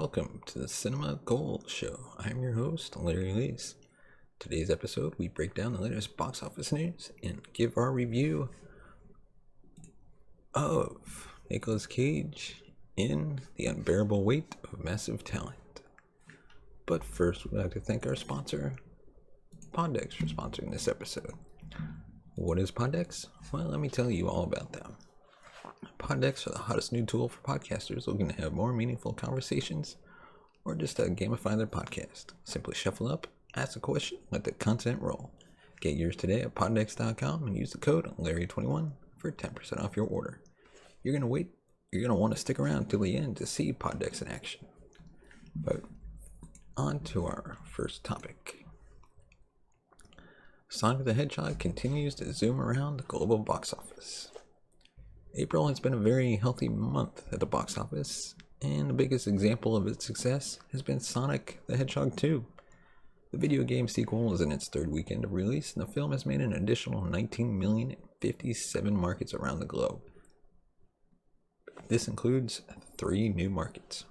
welcome to the Cinema Gold Show. I'm your host, Larry Lees. Today's episode, we break down the latest box office news and give our review of Nic Cage in The Unbearable Weight of Massive Talent. But first, we'd like to thank our sponsor, Poddex, for sponsoring this episode. What is Poddex? Well, let me tell you all about them. Poddex are the hottest new tool for podcasters looking to have more meaningful conversations or just to gamify their podcast. Simply shuffle up, ask a question, let the content roll. Get yours today at poddex.com and use the code Larry21 for 10% off your order. You're going to want to stick around till the end to see Poddex in action. But on to our first topic. Sonic the Hedgehog continues to zoom around the global box office. April has been a very healthy month at the box office, and the biggest example of its success has been Sonic the Hedgehog 2. The video game sequel is in its third weekend of release, and the film has made an additional $19 million in 57 markets around the globe. This includes 3 new markets.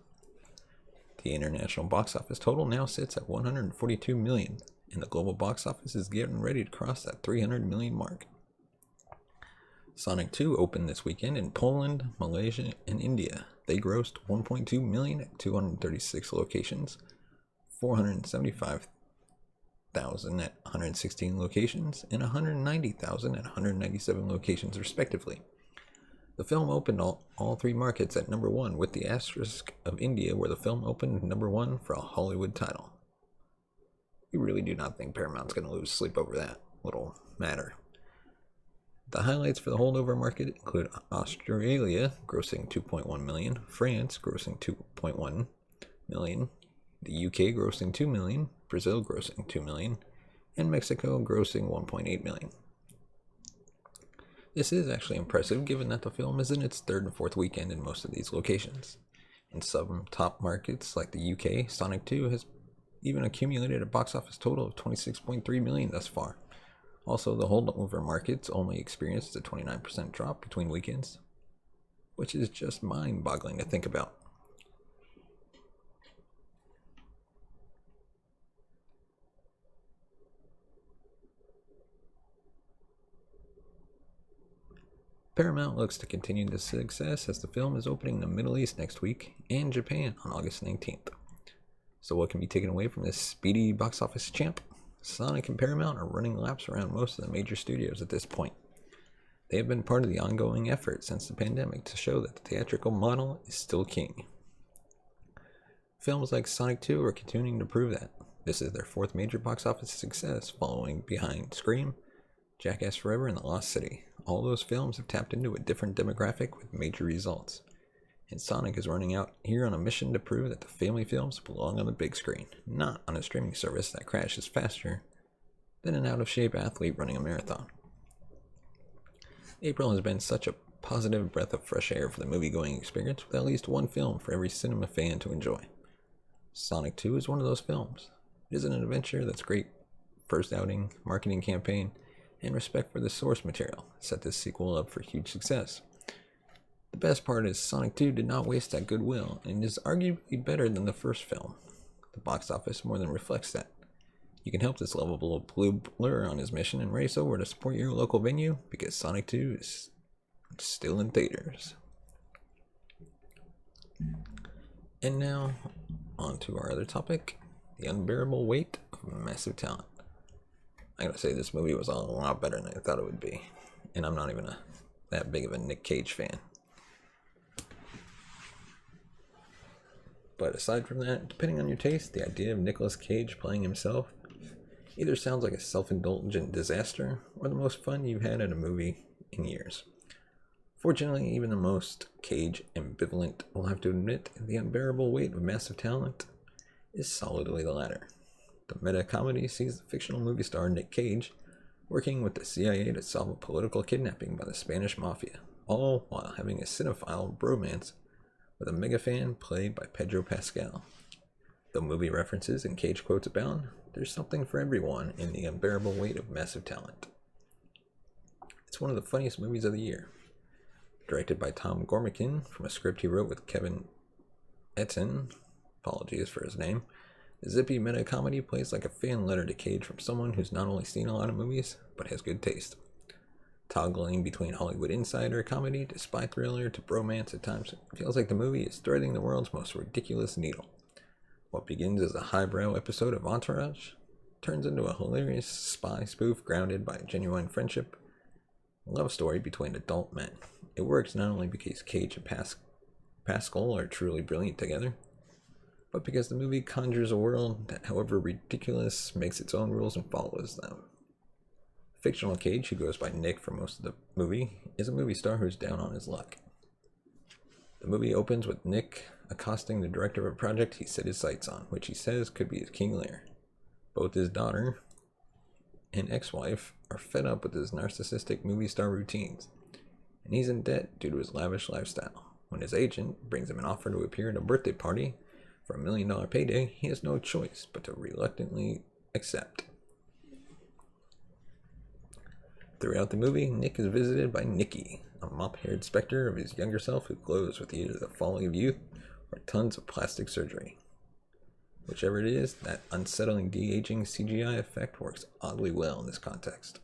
The international box office total now sits at $142 million, and the global box office is getting ready to cross that $300 million mark. Sonic 2 opened this weekend in Poland, Malaysia, and India. They grossed $1.2 million at 236 locations, $475,000 at 116 locations, and $190,000 at 197 locations respectively. The film opened all 3 markets at number 1, with the asterisk of India, where the film opened number 1 for a Hollywood title. We really do not think Paramount's going to lose sleep over that little matter. The highlights for the holdover market include Australia grossing $2.1 million, France grossing $2.1 million, the UK grossing $2 million, Brazil grossing $2 million, and Mexico grossing $1.8 million. This is actually impressive given that the film is in its 3rd and 4th weekend in most of these locations. In some top markets like the UK, Sonic 2 has even accumulated a box office total of $26.3 million thus far. Also, the holdover markets only experienced a 29% drop between weekends, which is just mind-boggling to think about. Paramount looks to continue this success as the film is opening in the Middle East next week and Japan on August 19th. So what can be taken away from this speedy box office champ? Sonic and Paramount are running laps around most of the major studios at this point. They have been part of the ongoing effort since the pandemic to show that the theatrical model is still king. Films like Sonic 2 are continuing to prove that. This is their 4th major box office success, following behind Scream, Jackass Forever, and The Lost City. All those films have tapped into a different demographic with major results. And Sonic is running out here on a mission to prove that the family films belong on the big screen, not on a streaming service that crashes faster than an out-of-shape athlete running a marathon. April has been such a positive breath of fresh air for the movie-going experience, with at least one film for every cinema fan to enjoy. Sonic 2 is one of those films. It is an adventure that's great first outing, marketing campaign, and respect for the source material set this sequel up for huge success. The best part is Sonic 2 did not waste that goodwill and is arguably better than the first film. The box office more than reflects that. You can help this lovable blue blur on his mission and race over to support your local venue because Sonic 2 is still in theaters. And now, on to our other topic, The Unbearable Weight of Massive Talent. I gotta say, this movie was a lot better than I thought it would be, and I'm not even that big of a Nic Cage fan. But aside from that, depending on your taste, the idea of Nic Cage playing himself either sounds like a self-indulgent disaster or the most fun you've had at a movie in years. Fortunately, even the most Cage ambivalent will have to admit The Unbearable Weight of Massive Talent is solidly the latter. The meta-comedy sees the fictional movie star Nic Cage working with the CIA to solve a political kidnapping by the Spanish Mafia, all while having a cinephile bromance with a mega fan played by Pedro Pascal. Though movie references and Cage quotes abound, there's something for everyone in The Unbearable Weight of Massive Talent. It's one of the funniest movies of the year. Directed by Tom Gormican from a script he wrote with Kevin Etten, apologies for his name. The zippy meta-comedy plays like a fan letter to Cage from someone who's not only seen a lot of movies, but has good taste. Toggling between Hollywood insider comedy to spy thriller to bromance at times, it feels like the movie is threading the world's most ridiculous needle. What begins as a highbrow episode of Entourage turns into a hilarious spy spoof grounded by genuine friendship, a love story between adult men. It works not only because Cage and Pascal are truly brilliant together, but because the movie conjures a world that, however ridiculous, makes its own rules and follows them. Fictional Cage, who goes by Nick for most of the movie, is a movie star who's down on his luck. The movie opens with Nick accosting the director of a project he set his sights on, which he says could be his King Lear. Both his daughter and ex-wife are fed up with his narcissistic movie star routines, and he's in debt due to his lavish lifestyle. When his agent brings him an offer to appear at a birthday party for $1 million payday, he has no choice but to reluctantly accept. Throughout the movie, Nick is visited by Nicky, a mop-haired specter of his younger self who glows with either the folly of youth or tons of plastic surgery. Whichever it is, that unsettling de-aging CGI effect works oddly well in this context.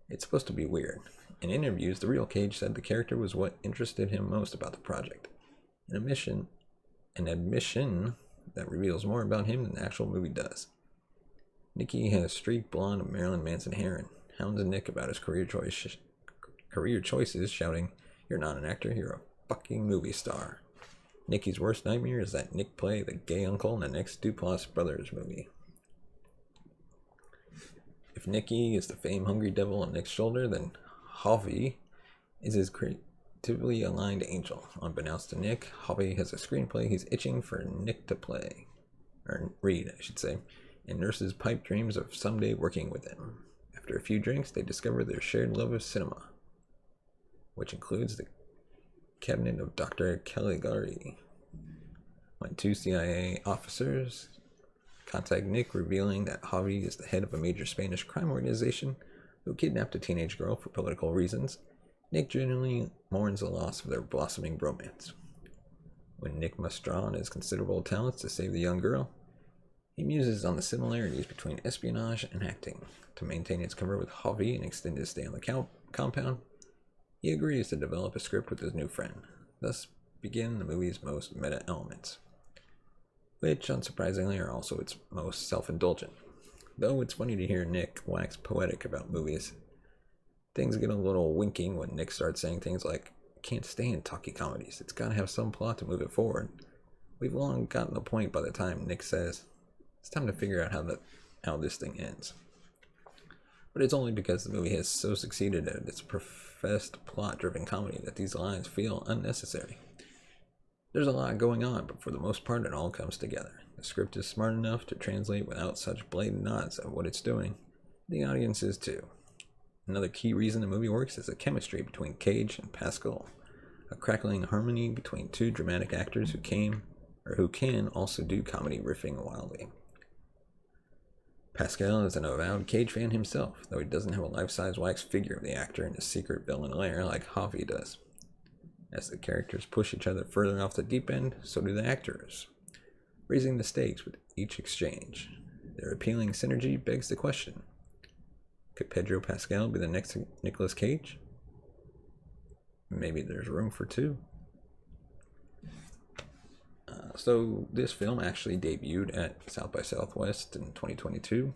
It's supposed to be weird. In interviews, the real Cage said the character was what interested him most about the project. An admission that reveals more about him than the actual movie does. Nicky has streaked blonde of Marilyn Manson hair and hounds Nick about his career choices, shouting, "You're not an actor, you're a fucking movie star." Nicky's worst nightmare is that Nick play the gay uncle in the next Duplass Brothers movie. If Nicky is the fame-hungry devil on Nick's shoulder, then Javi is his creatively aligned angel. Unbeknownst to Nick, Javi has a screenplay he's itching for Nick to play, or read, I should say, and nurses pipe dreams of someday working with him. After a few drinks, they discover their shared love of cinema, which includes the cabinet of Dr. Caligari. When two CIA officers contact Nick, revealing that Javi is the head of a major Spanish crime organization who kidnapped a teenage girl for political reasons, Nick genuinely mourns the loss of their blossoming bromance. When Nick must draw on his considerable talents to save the young girl, he muses on the similarities between espionage and acting. To maintain his cover with Javi and extend his stay on the compound, he agrees to develop a script with his new friend. Thus begin the movie's most meta elements, which, unsurprisingly, are also its most self-indulgent. Though it's funny to hear Nick wax poetic about movies, things get a little winking when Nick starts saying things like, "Can't stand talky comedies, it's gotta have some plot to move it forward." We've long gotten the point by the time Nick says, "It's time to figure out how this thing ends." But it's only because the movie has so succeeded at its professed plot-driven comedy that these lines feel unnecessary. There's a lot going on, but for the most part it all comes together. The script is smart enough to translate without such blatant nods at what it's doing. The audience is too. Another key reason the movie works is the chemistry between Cage and Pascal, a crackling harmony between two dramatic actors who can also do comedy riffing wildly. Pascal is an avowed Cage fan himself, though he doesn't have a life-size wax figure of the actor in his secret villain lair like Javi does. As the characters push each other further off the deep end, so do the actors, raising the stakes with each exchange. Their appealing synergy begs the question, could Pedro Pascal be the next Nicolas Cage? Maybe there's room for two. So this film actually debuted at South by Southwest in 2022.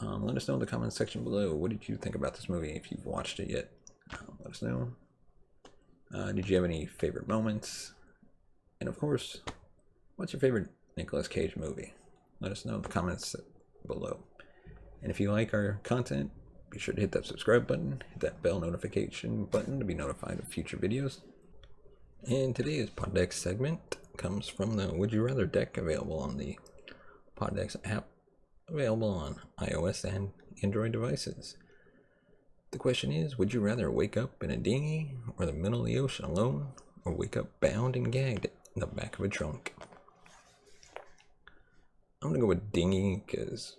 Let us know in the comments section below. What did you think about this movie? If you've watched it yet, let us know. Did you have any favorite moments? And of course, what's your favorite Nicolas Cage movie? Let us know in the comments below. And if you like our content, be sure to hit that subscribe button, hit that bell notification button to be notified of future videos. And today's Poddex segment comes from the Would You Rather deck available on the Poddex app, available on iOS and Android devices. The question is, would you rather wake up in a dinghy or the middle of the ocean alone, or wake up bound and gagged in the back of a trunk? I'm gonna go with dinghy, because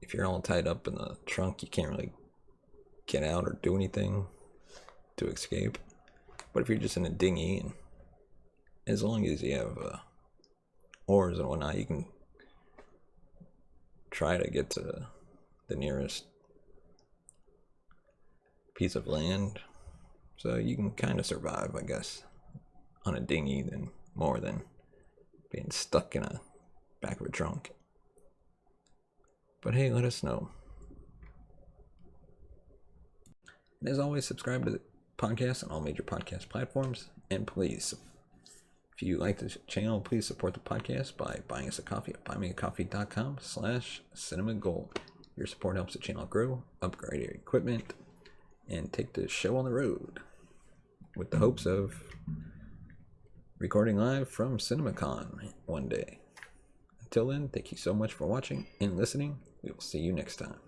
if you're all tied up in the trunk, you can't really get out or do anything to escape. But if you're just in a dinghy and as long as you have ores and whatnot, you can try to get to the nearest piece of land, so you can kind of survive, I guess, on a dinghy than more than being stuck in a back of a trunk. But hey, let us know. And as always, subscribe to the podcast on all major podcast platforms, and please, if you like the channel, please support the podcast by buying us a coffee at buymeacoffee.com/cinemagold. Your support helps the channel grow, upgrade our equipment, and take the show on the road, with the hopes of recording live from CinemaCon one day. Until then, thank you so much for watching and listening. We will see you next time.